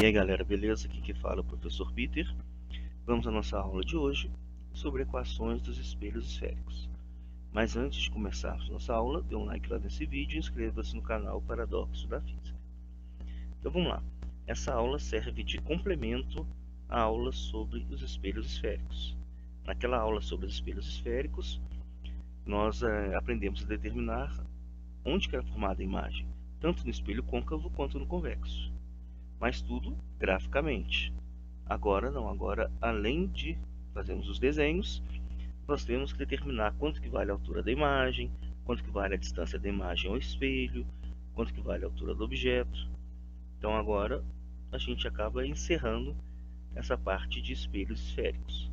E aí galera, beleza? Aqui que fala é o professor Peter. Vamos à nossa aula de hoje sobre equações dos espelhos esféricos. Mas antes de começarmos nossa aula, dê um like lá nesse vídeo e inscreva-se no canal Paradoxo da Física. Então vamos lá. Essa aula serve de complemento à aula sobre os espelhos esféricos. Naquela aula sobre os espelhos esféricos, nós aprendemos a determinar onde que era formada a imagem, tanto no espelho côncavo quanto no convexo. Mas tudo graficamente. Agora não, agora além de fazermos os desenhos, nós temos que determinar quanto que vale a altura da imagem, quanto que vale a distância da imagem ao espelho, quanto que vale a altura do objeto. Então agora a gente acaba encerrando essa parte de espelhos esféricos.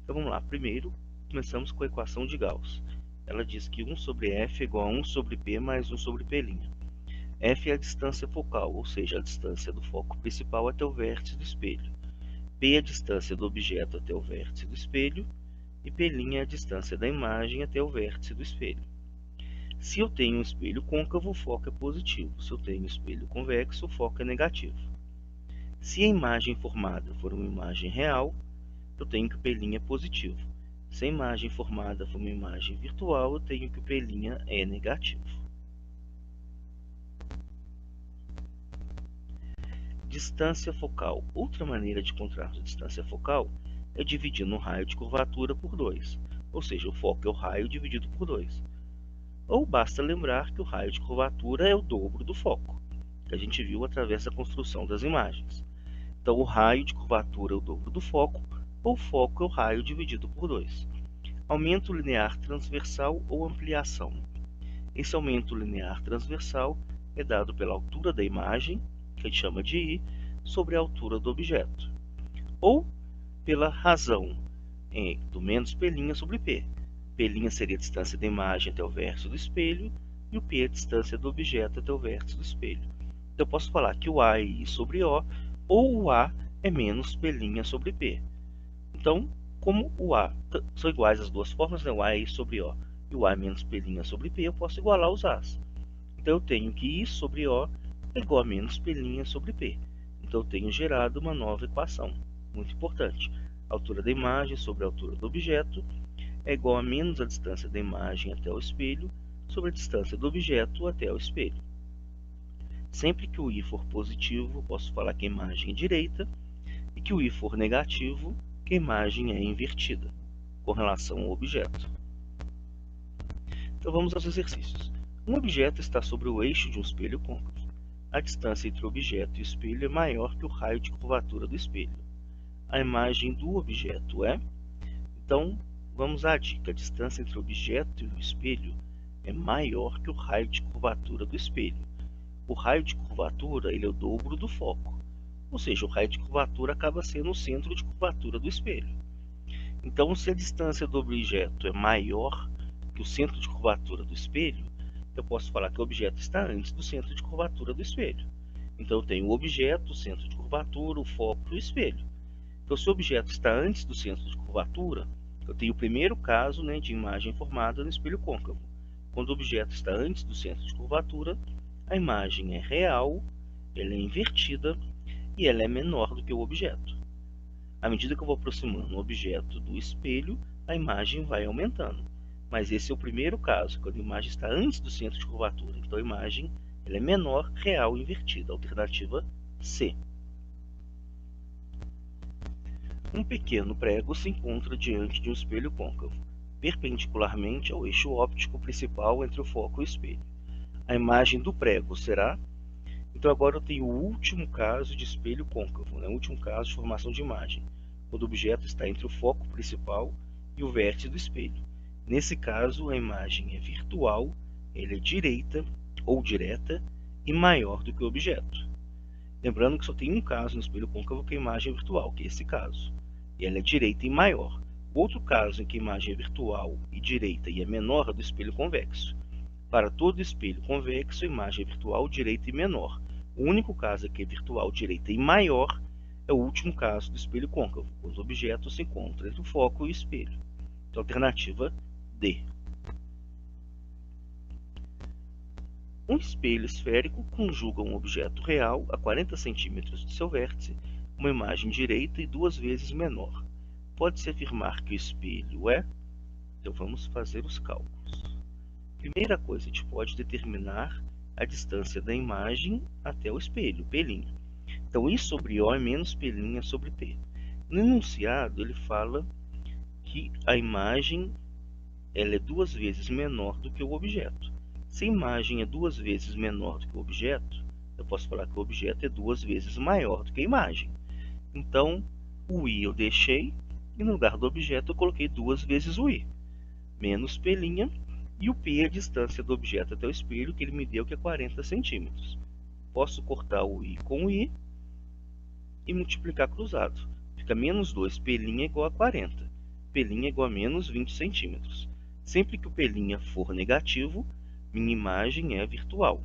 Então vamos lá, primeiro começamos com a equação de Gauss. Ela diz que 1 sobre f é igual a 1 sobre p mais 1 sobre p'. F é a distância focal, ou seja, a distância do foco principal até o vértice do espelho. P é a distância do objeto até o vértice do espelho. E P' é a distância da imagem até o vértice do espelho. Se eu tenho um espelho côncavo, o foco é positivo. Se eu tenho um espelho convexo, o foco é negativo. Se a imagem formada for uma imagem real, eu tenho que o P' é positivo. Se a imagem formada for uma imagem virtual, eu tenho que o P' é negativo. Distância focal. Outra maneira de encontrarmos a distância focal é dividindo o raio de curvatura por 2, ou seja, o foco é o raio dividido por 2. Ou basta lembrar que o raio de curvatura é o dobro do foco, que a gente viu através da construção das imagens. Então, o raio de curvatura é o dobro do foco, ou o foco é o raio dividido por 2. Aumento linear transversal ou ampliação. Esse aumento linear transversal é dado pela altura da imagem, que a gente chama de I, sobre a altura do objeto, ou pela razão do menos P' sobre P. P' seria a distância da imagem até o vértice do espelho, e o P é a distância do objeto até o vértice do espelho. Então eu posso falar que o A é I sobre O, ou o A é menos P' sobre P. Então, como o A são iguais as duas formas, né? O A é I sobre O e o A é menos P' sobre P, eu posso igualar os A's. Então eu tenho que I sobre O é igual a menos P' sobre P. Então eu tenho gerado uma nova equação, muito importante. A altura da imagem sobre a altura do objeto é igual a menos a distância da imagem até o espelho sobre a distância do objeto até o espelho. Sempre que o I for positivo, posso falar que a imagem é direita, e que o I for negativo, que a imagem é invertida, com relação ao objeto. Então vamos aos exercícios. Um objeto está sobre o eixo de um espelho côncavo. A distância entre o objeto e o espelho é maior que o raio de curvatura do espelho. A imagem do objeto é... Então, vamos à dica. A distância entre o objeto e o espelho é maior que o raio de curvatura do espelho. O raio de curvatura ele é o dobro do foco. Ou seja, o raio de curvatura acaba sendo o centro de curvatura do espelho. Então, se a distância do objeto é maior que o centro de curvatura do espelho, eu posso falar que o objeto está antes do centro de curvatura do espelho. Então, eu tenho o objeto, o centro de curvatura, o foco e o espelho. Então, se o objeto está antes do centro de curvatura, eu tenho o primeiro caso, né, de imagem formada no espelho côncavo. Quando o objeto está antes do centro de curvatura, a imagem é real, ela é invertida e ela é menor do que o objeto. À medida que eu vou aproximando o objeto do espelho, a imagem vai aumentando. Mas esse é o primeiro caso, quando a imagem está antes do centro de curvatura. Então a imagem ela é menor, real, invertida. Alternativa C. Um pequeno prego se encontra diante de um espelho côncavo, perpendicularmente ao eixo óptico principal entre o foco e o espelho. A imagem do prego será... Então agora eu tenho o último caso de espelho côncavo, né? O último caso de formação de imagem, quando o objeto está entre o foco principal e o vértice do espelho. Nesse caso, a imagem é virtual, ela é direita ou direta e maior do que o objeto. Lembrando que só tem um caso no espelho côncavo que a imagem é virtual, que é esse caso, e ela é direita e maior. O outro caso em que a imagem é virtual e direita e é menor é do espelho convexo. Para todo espelho convexo, a imagem é virtual, direita e menor. O único caso que é virtual, direita e maior é o último caso do espelho côncavo, quando o objeto se encontra entre o foco e o espelho. Então, alternativa D. Um espelho esférico conjuga um objeto real a 40 centímetros de seu vértice, uma imagem direita e 2 vezes menor. Pode-se afirmar que o espelho é... Então vamos fazer os cálculos. Primeira coisa, a gente pode determinar a distância da imagem até o espelho, P'. Então I sobre O é menos P' sobre P. No enunciado ele fala que a imagem ela é 2 vezes menor do que o objeto. Se a imagem é 2 vezes menor do que o objeto, eu posso falar que o objeto é 2 vezes maior do que a imagem. Então, o I eu deixei, e no lugar do objeto eu coloquei 2 vezes o I, menos P', e o P é a distância do objeto até o espelho, que ele me deu, que é 40 centímetros. Posso cortar o I com o I e multiplicar cruzado. Fica menos 2, P' é igual a 40. P' é igual a menos 20 centímetros. Sempre que o P' for negativo, minha imagem é virtual.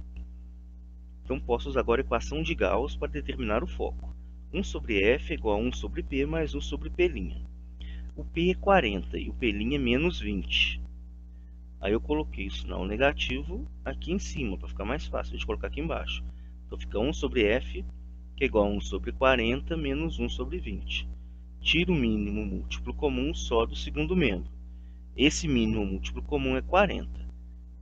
Então posso usar agora a equação de Gauss para determinar o foco. 1 sobre F é igual a 1 sobre P mais 1 sobre P'. O P é 40 e o P' é menos 20. Aí eu coloquei o sinal negativo aqui em cima, para ficar mais fácil de colocar aqui embaixo. Então fica 1 sobre F, que é igual a 1 sobre 40 menos 1 sobre 20. Tiro o mínimo múltiplo comum só do segundo membro. Esse mínimo múltiplo comum é 40.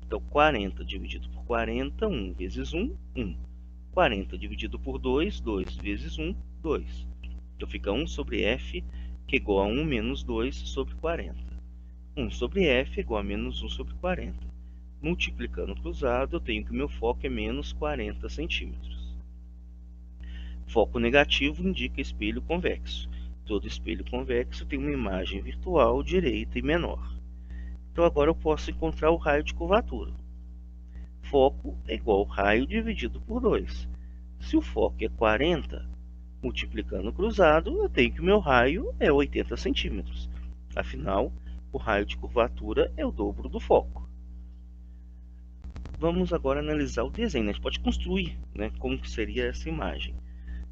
Então, 40 dividido por 40, 1 vezes 1, 1. 40 dividido por 2, 2 vezes 1, 2. Então, fica 1 sobre F, que é igual a 1 menos 2 sobre 40. 1 sobre F é igual a menos 1 sobre 40. Multiplicando cruzado, eu tenho que o meu foco é menos 40 centímetros. Foco negativo indica espelho convexo. Todo espelho convexo tem uma imagem virtual direita e menor. Então agora eu posso encontrar o raio de curvatura. Foco é igual ao raio dividido por 2. Se o foco é 40, multiplicando cruzado, eu tenho que o meu raio é 80 centímetros. Afinal, o raio de curvatura é o dobro do foco. Vamos agora analisar o desenho. A gente pode construir, como que seria essa imagem.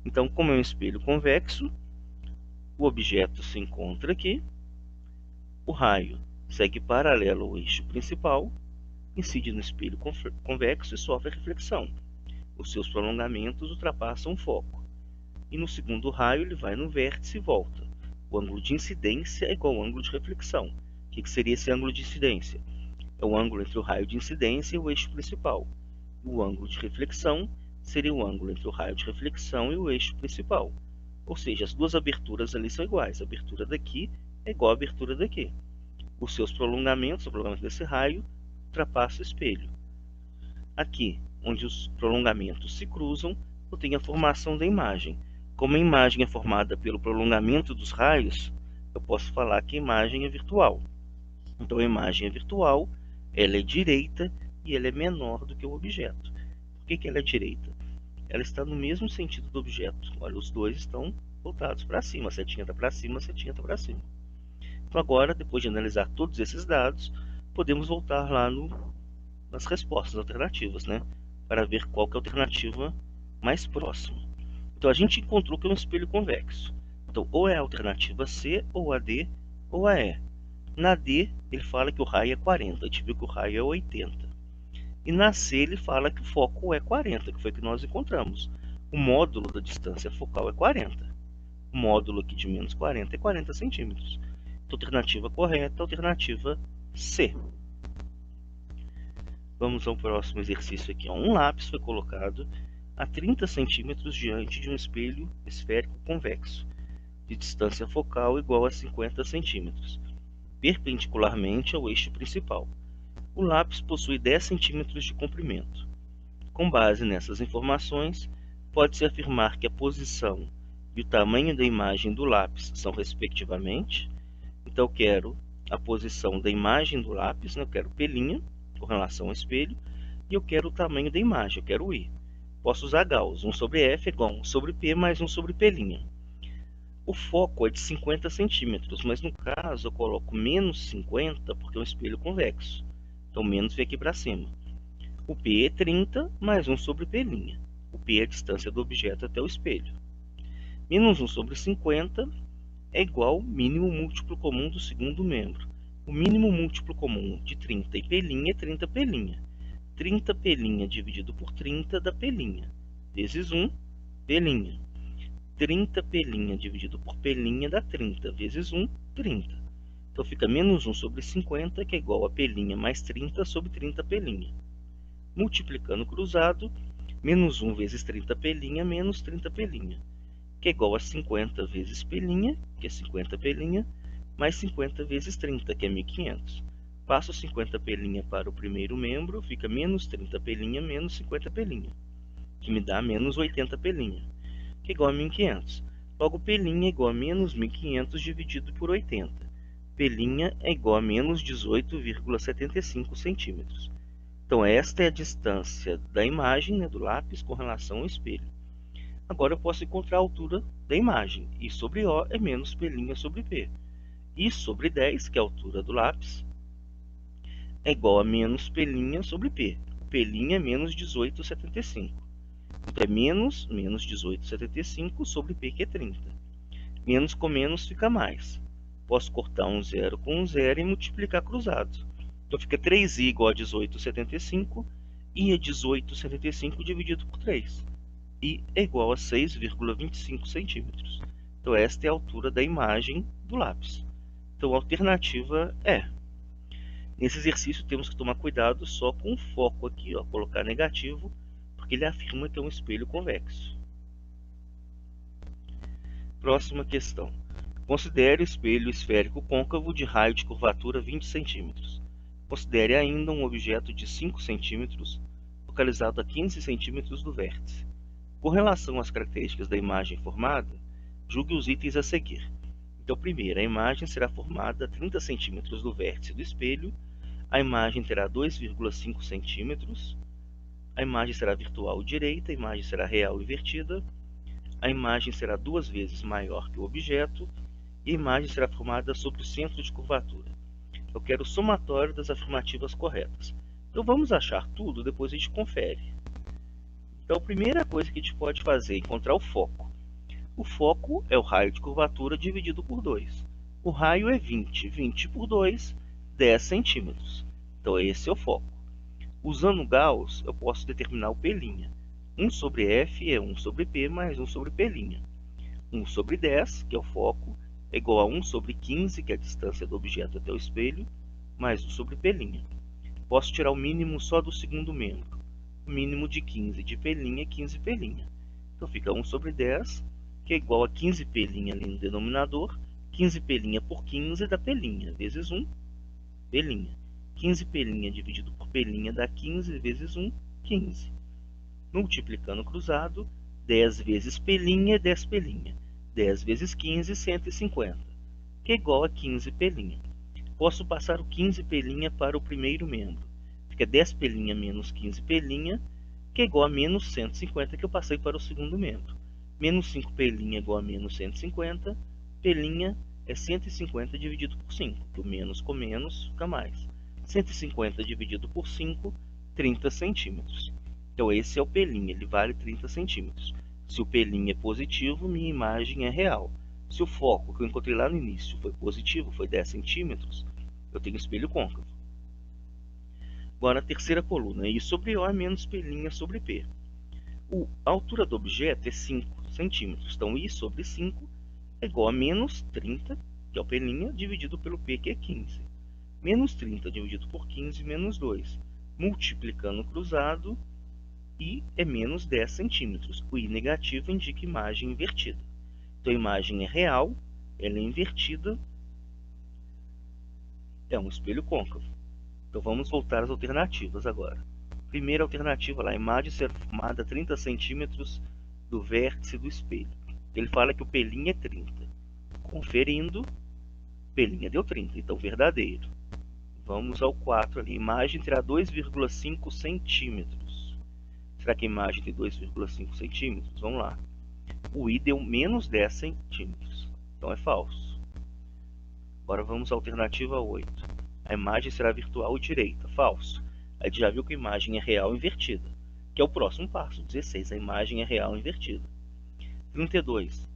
Então, como é um espelho convexo, o objeto se encontra aqui, o raio segue paralelo ao eixo principal, incide no espelho convexo e sofre reflexão. Os seus prolongamentos ultrapassam o foco. E no segundo raio ele vai no vértice e volta. O ângulo de incidência é igual ao ângulo de reflexão. O que seria esse ângulo de incidência? É o ângulo entre o raio de incidência e o eixo principal. O ângulo de reflexão seria o ângulo entre o raio de reflexão e o eixo principal. Ou seja, as duas aberturas ali são iguais. A abertura daqui é igual à abertura daqui. Os seus prolongamentos, o prolongamento desse raio, ultrapassa o espelho. Aqui, onde os prolongamentos se cruzam, eu tenho a formação da imagem. Como a imagem é formada pelo prolongamento dos raios, eu posso falar que a imagem é virtual. Então a imagem é virtual, ela é direita e ela é menor do que o objeto. Por que ela é direita? Ela está no mesmo sentido do objeto. Olha, os dois estão voltados para cima. A setinha está para cima, a setinha está para cima. Então agora, depois de analisar todos esses dados, podemos voltar lá nas respostas alternativas, para ver qual que é a alternativa mais próxima. Então a gente encontrou que é um espelho convexo. Então ou é a alternativa C, ou a D, ou a E. Na D, ele fala que o raio é 40, a gente viu que o raio é 80. E na C, ele fala que o foco é 40, que foi o que nós encontramos. O módulo da distância focal é 40. O módulo aqui de menos 40 é 40 centímetros. Então, alternativa correta, alternativa C. Vamos ao próximo exercício aqui. Um lápis foi colocado a 30 centímetros diante de um espelho esférico convexo, de distância focal igual a 50 centímetros, perpendicularmente ao eixo principal. O lápis possui 10 centímetros de comprimento. Com base nessas informações, pode-se afirmar que a posição e o tamanho da imagem do lápis são respectivamente. Então eu quero a posição da imagem do lápis, eu quero P' com relação ao espelho, e eu quero o tamanho da imagem, eu quero o I. Posso usar Gauss, 1 sobre F é igual a 1 sobre P mais 1 sobre P'. O foco é de 50 centímetros, mas no caso eu coloco menos 50 porque é um espelho convexo. Então menos vem aqui para cima. O P é 30 mais 1 sobre P'. O P é a distância do objeto até o espelho. Menos 1 sobre 50 é igual ao mínimo múltiplo comum do segundo membro. O mínimo múltiplo comum de 30 e P' é 30 P'. 30 pelinha dividido por 30 da pelinha, vezes 1, pelinha. 30 pelinha dividido por pelinha dá 30, vezes 1, 30. Então fica menos 1 sobre 50, que é igual a pelinha mais 30 sobre 30 pelinha. Multiplicando cruzado, menos 1 vezes 30 pelinha menos 30 pelinha, que é igual a 50 vezes pelinha, que é 50 pelinha, mais 50 vezes 30, que é 1500. Passo 50 pelinha para o primeiro membro, fica menos 30 pelinha menos 50 pelinha, que me dá menos 80 pelinha, que é igual a 1500. Logo, pelinha é igual a menos 1500 dividido por 80. Pelinha é igual a menos 18,75 centímetros. Então, esta é a distância da imagem, do lápis, com relação ao espelho. Agora eu posso encontrar a altura da imagem. I sobre O é menos pelinha sobre P. I sobre 10, que é a altura do lápis, é igual a menos pelinha sobre P. Pelinha é menos 18,75. Então é menos 18,75 sobre P, que é 30. Menos com menos fica mais. Posso cortar um zero com um zero e multiplicar cruzado. Então fica 3i igual a 18,75. I é 18,75 dividido por 3. I é igual a 6,25 centímetros. Então esta é a altura da imagem do lápis. Então a alternativa é. Nesse exercício temos que tomar cuidado só com o foco aqui, colocar negativo, porque ele afirma que é um espelho convexo. Próxima questão. Considere o espelho esférico côncavo de raio de curvatura 20 cm. Considere ainda um objeto de 5 cm, localizado a 15 cm do vértice. Com relação às características da imagem formada, julgue os itens a seguir. Então, primeiro, a imagem será formada a 30 cm do vértice do espelho, a imagem terá 2,5 cm, a imagem será virtual direita, a imagem será real invertida, a imagem será 2 vezes maior que o objeto e a imagem será formada sobre o centro de curvatura. Eu quero o somatório das afirmativas corretas. Então vamos achar tudo, depois a gente confere. Então a primeira coisa que a gente pode fazer é encontrar o foco. O foco é o raio de curvatura dividido por 2. O raio é 20. 20 por 2, 10 centímetros. Então esse é o foco. Usando Gauss, eu posso determinar o P'. 1 sobre F é 1 sobre P mais 1 sobre P'. 1 sobre 10, que é o foco, é igual a 1 sobre 15, que é a distância do objeto até o espelho, mais 1 sobre P'. Posso tirar o mínimo só do segundo membro. O mínimo de 15 de P' é 15 P'. Então fica 1 sobre 10, que é igual a 15 P' ali no denominador. 15 P' por 15 dá P', vezes 1, P'. 15 P' dividido por P' dá 15 vezes 1, 15. Multiplicando cruzado, 10 vezes P' é 10 P'. 10 vezes 15, 150, que é igual a 15 P'. Posso passar o 15 P' para o primeiro membro. Fica 10 P' menos 15 P', que é igual a menos 150, que eu passei para o segundo membro. Menos 5 P' é igual a menos 150. P' é 150 dividido por 5, que o menos com menos fica mais. 150 dividido por 5, 30 centímetros. Então esse é o P', ele vale 30 centímetros. Se o P' é positivo, minha imagem é real. Se o foco que eu encontrei lá no início foi positivo, foi 10 centímetros, eu tenho espelho côncavo. Agora a terceira coluna, I sobre O é menos P' sobre P. A altura do objeto é 5 centímetros, então I sobre 5 é igual a menos 30, que é o P', dividido pelo P, que é 15. Menos 30 dividido por 15, menos 2. Multiplicando cruzado, I é menos 10 centímetros. O I negativo indica imagem invertida. Então a imagem é real, ela é invertida, é um espelho côncavo. Então vamos voltar às alternativas agora. Primeira alternativa lá, a imagem será formada a 30 centímetros do vértice do espelho. Ele fala que o P' é 30. Conferindo, P' deu 30, então verdadeiro. Vamos ao 4 ali, a imagem terá 2,5 centímetros. Será que a imagem tem 2,5 centímetros? Vamos lá. O I deu menos 10 centímetros, então é falso. Agora vamos à alternativa 8. A imagem será virtual direita, falso. A gente já viu que a imagem é real invertida, que é o próximo passo. 16, a imagem é real invertida. 32.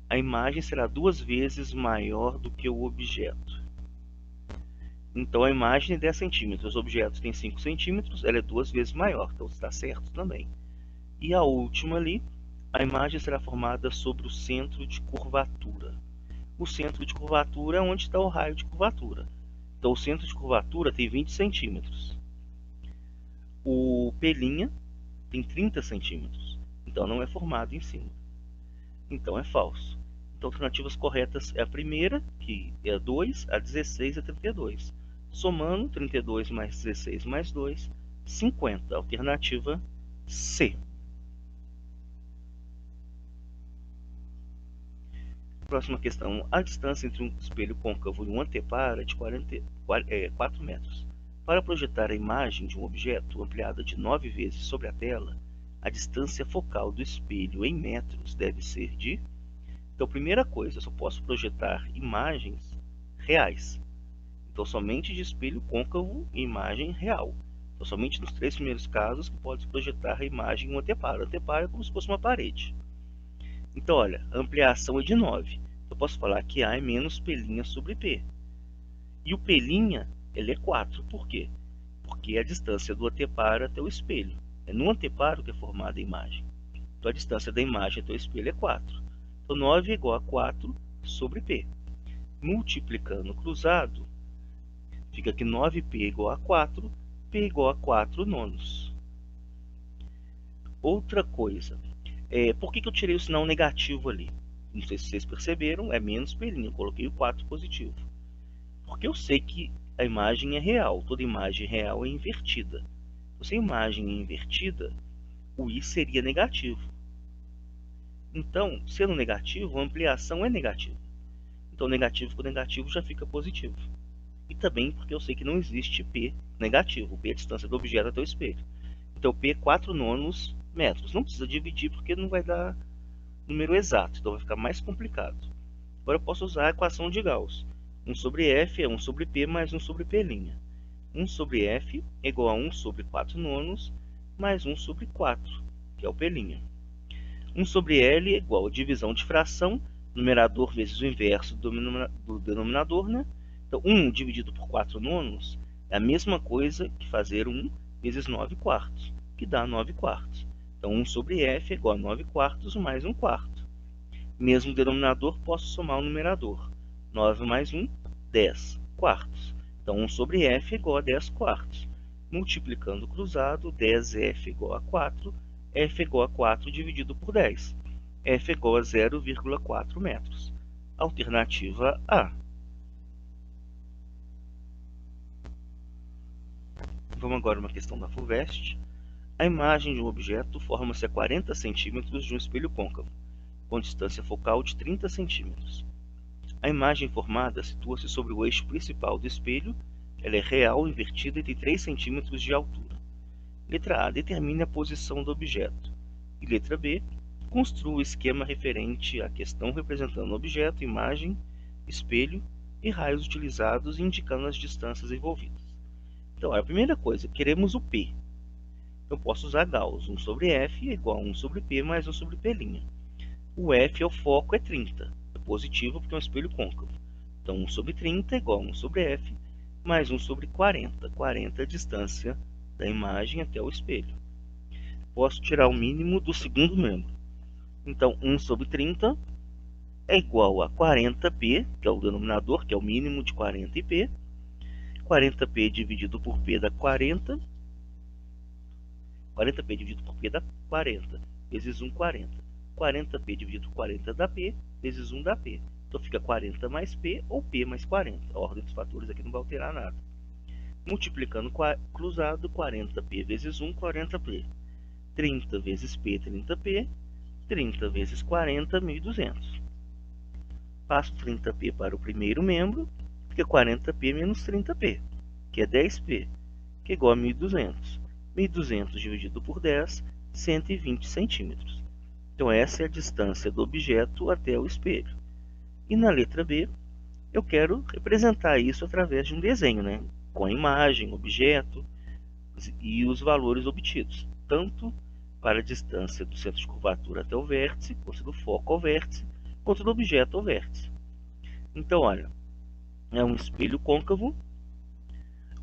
A imagem será 2 vezes maior do que o objeto. Então a imagem é 10 centímetros, os objetos têm 5 centímetros, ela é 2 vezes maior, então está certo também. E a última ali, a imagem será formada sobre o centro de curvatura. O centro de curvatura é onde está o raio de curvatura. Então o centro de curvatura tem 20 centímetros. O pelinha tem 30 centímetros, então não é formado em cima. Então é falso. Então alternativas corretas é a primeira, que é a 2, a 16 e a 32. Somando 32 mais 16 mais 2, 50. Alternativa C. Próxima questão. A distância entre um espelho côncavo e um anteparo é de 4 metros. Para projetar a imagem de um objeto ampliada de 9 vezes sobre a tela, a distância focal do espelho em metros deve ser de... Então, primeira coisa, eu só posso projetar imagens reais. Então, somente de espelho côncavo e imagem real. Então, somente nos 3 primeiros casos que pode projetar a imagem em um anteparo. O anteparo é como se fosse uma parede. Então, olha, a ampliação é de 9. Eu posso falar que A é menos pelinha sobre P. E o pelinha, ele é 4. Por quê? Porque é a distância do anteparo até o espelho. É no anteparo que é formada a imagem. Então, a distância da imagem até o espelho é 4. Então, 9 é igual a 4 sobre P. Multiplicando cruzado, fica que 9P é igual a 4, P é igual a 4 nonos. Outra coisa, por que eu tirei o sinal negativo ali? Não sei se vocês perceberam, é menos pelinho, eu coloquei o 4 positivo. Porque eu sei que a imagem é real, toda imagem real é invertida. Se a imagem é invertida, o I seria negativo. Então, sendo negativo, a ampliação é negativa. Então, negativo com negativo já fica positivo. E também porque eu sei que não existe P negativo. P é a distância do objeto até o espelho. Então, P é 4 nonos metros. Não precisa dividir porque não vai dar número exato. Então, vai ficar mais complicado. Agora, eu posso usar a equação de Gauss. 1 sobre F é 1 sobre P mais 1 sobre P'. 1 sobre F é igual a 1 sobre 4 nonos mais 1 sobre 4, que é o P'. 1 sobre L é igual a divisão de fração, numerador vezes o inverso do denominador, né? Então, 1 dividido por 4 nonos é a mesma coisa que fazer 1 vezes 9 quartos, que dá 9 quartos. Então, 1 sobre F é igual a 9 quartos mais 1 quarto. Mesmo denominador, posso somar o numerador. 9 mais 1, 10 quartos. Então, 1 sobre F é igual a 10 quartos. Multiplicando cruzado, 10F é igual a 4, F é igual a 4 dividido por 10. F é igual a 0,4 metros. Alternativa A. Vamos agora a uma questão da FUVEST. A imagem de um objeto forma-se a 40 centímetros de um espelho côncavo, com distância focal de 30 centímetros. A imagem formada situa-se sobre o eixo principal do espelho, ela é real, invertida e tem 3 centímetros de altura. Letra A. Determine a posição do objeto. E letra B. Construa o esquema referente à questão representando o objeto, imagem, espelho e raios utilizados, indicando as distâncias envolvidas. Então, a primeira coisa, queremos o P. Eu posso usar Gauss. 1 sobre F é igual a 1 sobre P mais 1 sobre P'. O F é o foco, é 30. É positivo porque é um espelho côncavo. Então, 1 sobre 30 é igual a 1 sobre F mais 1 sobre 40. 40 é a distância da imagem até o espelho. Posso tirar o mínimo do segundo membro. Então, 1 sobre 30 é igual a 40P, que é o denominador, que é o mínimo de 40 e P. 40P dividido por P dá 40. 40P dividido por P dá 40. Vezes 1, 40. 40P dividido por 40 dá P, vezes 1 dá P. Então, fica 40 mais P ou P mais 40. A ordem dos fatores aqui não vai alterar nada. Multiplicando cruzado, 40P vezes 1, 40P. 30 vezes P, 30P. 30 vezes 40, 1.200. Passo 30P para o primeiro membro, fica 40P menos 30P, que é 10P, que é igual a 1.200. 1.200 dividido por 10, 120 centímetros. Então, essa é a distância do objeto até o espelho. E na letra B, eu quero representar isso através de um desenho, né? Com a imagem, objeto e os valores obtidos, tanto para a distância do centro de curvatura até o vértice, quanto do foco ao vértice, quanto do objeto ao vértice. Então, olha, é um espelho côncavo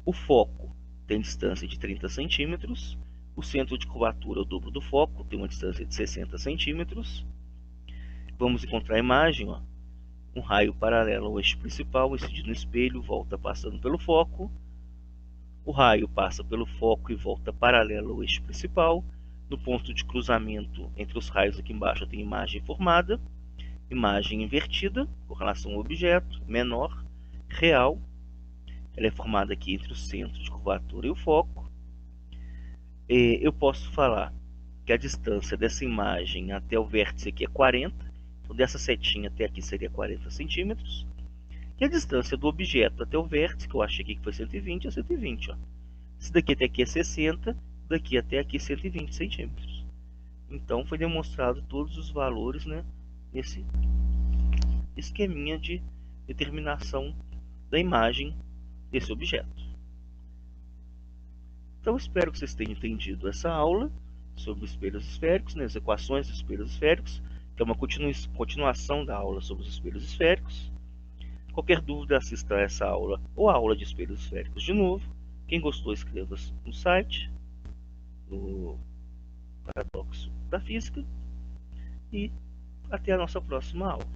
O foco tem distância de 30 centímetros. O centro de curvatura é o dobro do foco, tem uma distância de 60 centímetros. Vamos encontrar a imagem, ó. Um raio paralelo ao eixo principal, incide no espelho, volta passando pelo foco. O raio passa pelo foco e volta paralelo ao eixo principal. No ponto de cruzamento entre os raios aqui embaixo tem imagem formada. Imagem invertida, com relação ao objeto, menor, real. Ela é formada aqui entre o centro de curvatura e o foco. Eu posso falar que a distância dessa imagem até o vértice aqui é 40. Então, dessa setinha até aqui seria 40 centímetros. E a distância do objeto até o vértice, que eu achei aqui que foi 120, é 120. Ó. Esse daqui até aqui é 60, daqui até aqui 120 centímetros. Então, foi demonstrado todos os valores, né, nesse esqueminha de determinação da imagem desse objeto. Então, espero que vocês tenham entendido essa aula sobre espelhos esféricos, né, as equações dos espelhos esféricos, que é uma continuação da aula sobre os espelhos esféricos. Qualquer dúvida, assista a essa aula ou a aula de espelhos esféricos de novo. Quem gostou, escreva-se no site, no Paradoxo da Física. E até a nossa próxima aula.